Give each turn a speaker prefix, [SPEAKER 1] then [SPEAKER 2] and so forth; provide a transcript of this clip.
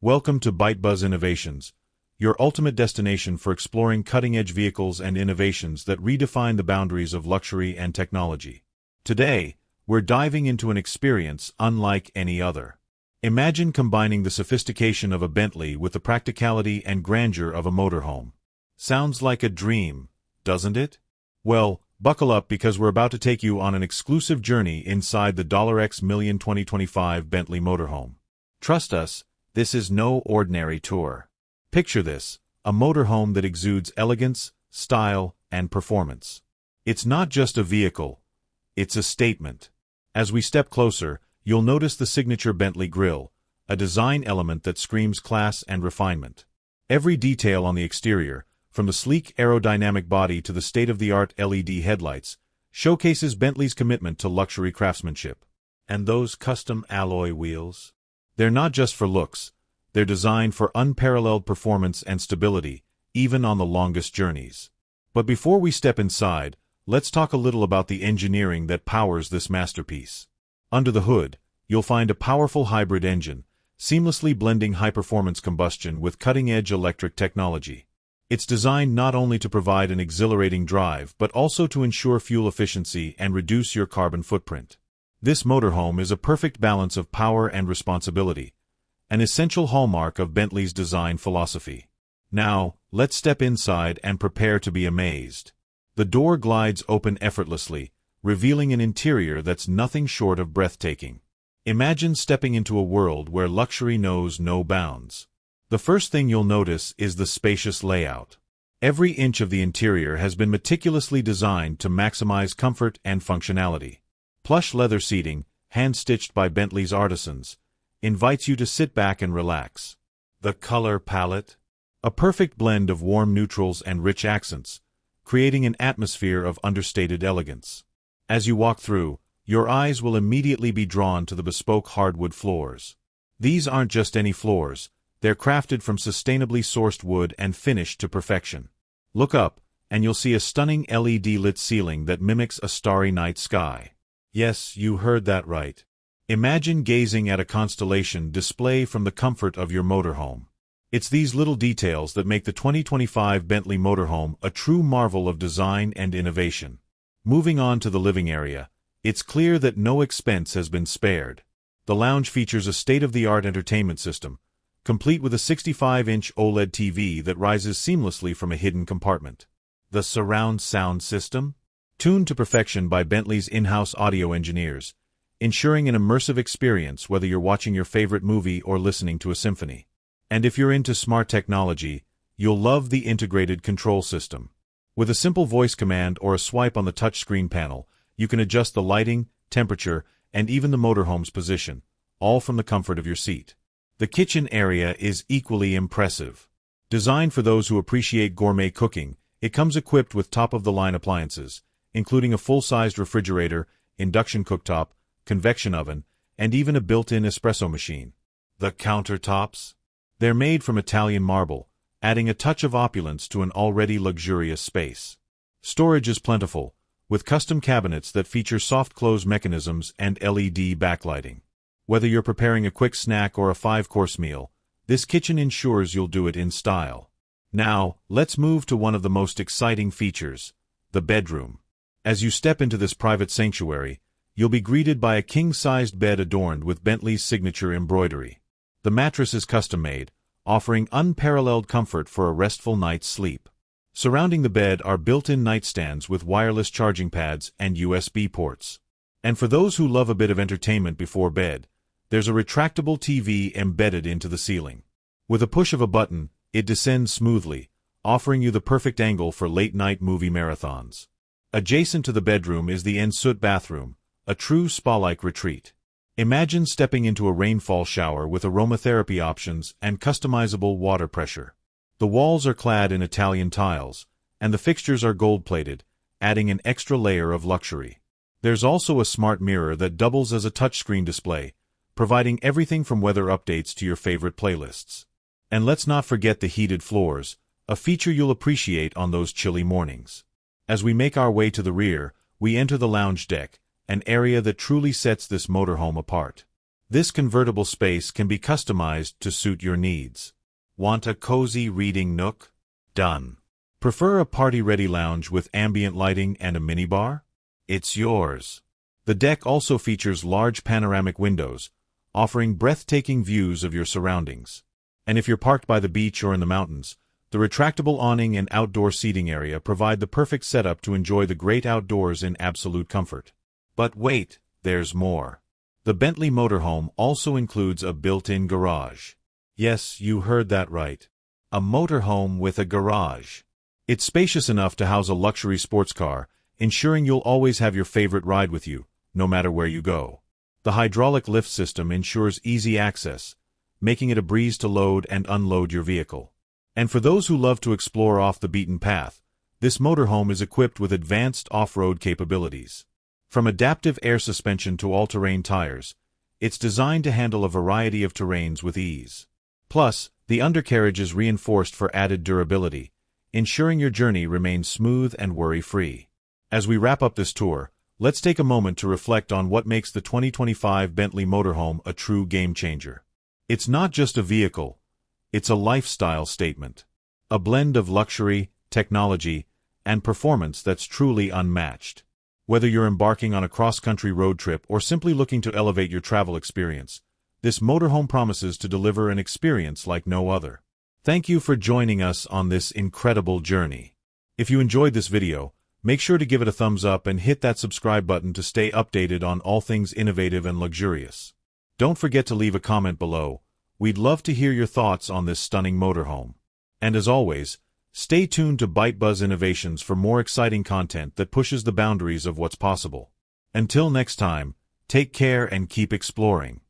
[SPEAKER 1] Welcome to ByteBuzz Innovations, your ultimate destination for exploring cutting-edge vehicles and innovations that redefine the boundaries of luxury and technology. Today, we're diving into an experience unlike any other. Imagine combining the sophistication of a Bentley with the practicality and grandeur of a motorhome. Sounds like a dream, doesn't it? Well, buckle up because we're about to take you on an exclusive journey inside the $X million 2025 Bentley Motorhome. Trust us, this is no ordinary tour. Picture this, a motorhome that exudes elegance, style, and performance. It's not just a vehicle, it's a statement. As we step closer, you'll notice the signature Bentley grille, a design element that screams class and refinement. Every detail on the exterior, from the sleek aerodynamic body to the state-of-the-art LED headlights, showcases Bentley's commitment to luxury craftsmanship. And those custom alloy wheels? They're not just for looks, they're designed for unparalleled performance and stability, even on the longest journeys. But before we step inside, let's talk a little about the engineering that powers this masterpiece. Under the hood, you'll find a powerful hybrid engine, seamlessly blending high-performance combustion with cutting-edge electric technology. It's designed not only to provide an exhilarating drive but also to ensure fuel efficiency and reduce your carbon footprint. This motorhome is a perfect balance of power and responsibility, an essential hallmark of Bentley's design philosophy. Now, let's step inside and prepare to be amazed. The door glides open effortlessly, revealing an interior that's nothing short of breathtaking. Imagine stepping into a world where luxury knows no bounds. The first thing you'll notice is the spacious layout. Every inch of the interior has been meticulously designed to maximize comfort and functionality. Plush leather seating, hand-stitched by Bentley's artisans, invites you to sit back and relax. The color palette? A perfect blend of warm neutrals and rich accents, creating an atmosphere of understated elegance. As you walk through, your eyes will immediately be drawn to the bespoke hardwood floors. These aren't just any floors, they're crafted from sustainably sourced wood and finished to perfection. Look up, and you'll see a stunning LED-lit ceiling that mimics a starry night sky. Yes, you heard that right. Imagine gazing at a constellation display from the comfort of your motorhome. It's these little details that make the 2025 Bentley Motorhome a true marvel of design and innovation. Moving on to the living area, it's clear that no expense has been spared. The lounge features a state-of-the-art entertainment system, complete with a 65-inch OLED TV that rises seamlessly from a hidden compartment. The surround sound system? Tuned to perfection by Bentley's in-house audio engineers, ensuring an immersive experience whether you're watching your favorite movie or listening to a symphony. And if you're into smart technology, you'll love the integrated control system. With a simple voice command or a swipe on the touchscreen panel, you can adjust the lighting, temperature, and even the motorhome's position, all from the comfort of your seat. The kitchen area is equally impressive. Designed for those who appreciate gourmet cooking, it comes equipped with top-of-the-line appliances, including a full-sized refrigerator, induction cooktop, convection oven, and even a built-in espresso machine. The countertops? They're made from Italian marble, adding a touch of opulence to an already luxurious space. Storage is plentiful, with custom cabinets that feature soft-close mechanisms and LED backlighting. Whether you're preparing a quick snack or a 5-course meal, this kitchen ensures you'll do it in style. Now, let's move to one of the most exciting features, the bedroom. As you step into this private sanctuary, you'll be greeted by a king-sized bed adorned with Bentley's signature embroidery. The mattress is custom-made, offering unparalleled comfort for a restful night's sleep. Surrounding the bed are built-in nightstands with wireless charging pads and USB ports. And for those who love a bit of entertainment before bed, there's a retractable TV embedded into the ceiling. With a push of a button, it descends smoothly, offering you the perfect angle for late-night movie marathons. Adjacent to the bedroom is the ensuite bathroom, a true spa-like retreat. Imagine stepping into a rainfall shower with aromatherapy options and customizable water pressure. The walls are clad in Italian tiles, and the fixtures are gold-plated, adding an extra layer of luxury. There's also a smart mirror that doubles as a touchscreen display, providing everything from weather updates to your favorite playlists. And let's not forget the heated floors, a feature you'll appreciate on those chilly mornings. As we make our way to the rear, we enter the lounge deck, an area that truly sets this motorhome apart. This convertible space can be customized to suit your needs. Want a cozy reading nook? Done. Prefer a party-ready lounge with ambient lighting and a minibar? It's yours. The deck also features large panoramic windows, offering breathtaking views of your surroundings. And if you're parked by the beach or in the mountains, the retractable awning and outdoor seating area provide the perfect setup to enjoy the great outdoors in absolute comfort. But wait, there's more. The Bentley Motorhome also includes a built-in garage. Yes, you heard that right. A motorhome with a garage. It's spacious enough to house a luxury sports car, ensuring you'll always have your favorite ride with you, no matter where you go. The hydraulic lift system ensures easy access, making it a breeze to load and unload your vehicle. And for those who love to explore off the beaten path, this motorhome is equipped with advanced off-road capabilities. From adaptive air suspension to all-terrain tires, it's designed to handle a variety of terrains with ease. Plus, the undercarriage is reinforced for added durability, ensuring your journey remains smooth and worry-free. As we wrap up this tour, let's take a moment to reflect on what makes the 2025 Bentley Motorhome a true game-changer. It's not just a vehicle, it's a lifestyle statement. A blend of luxury, technology, and performance that's truly unmatched. Whether you're embarking on a cross-country road trip or simply looking to elevate your travel experience, this motorhome promises to deliver an experience like no other. Thank you for joining us on this incredible journey. If you enjoyed this video, make sure to give it a thumbs up and hit that subscribe button to stay updated on all things innovative and luxurious. Don't forget to leave a comment below. We'd love to hear your thoughts on this stunning motorhome. And as always, stay tuned to ByteBuzz Innovations for more exciting content that pushes the boundaries of what's possible. Until next time, take care and keep exploring.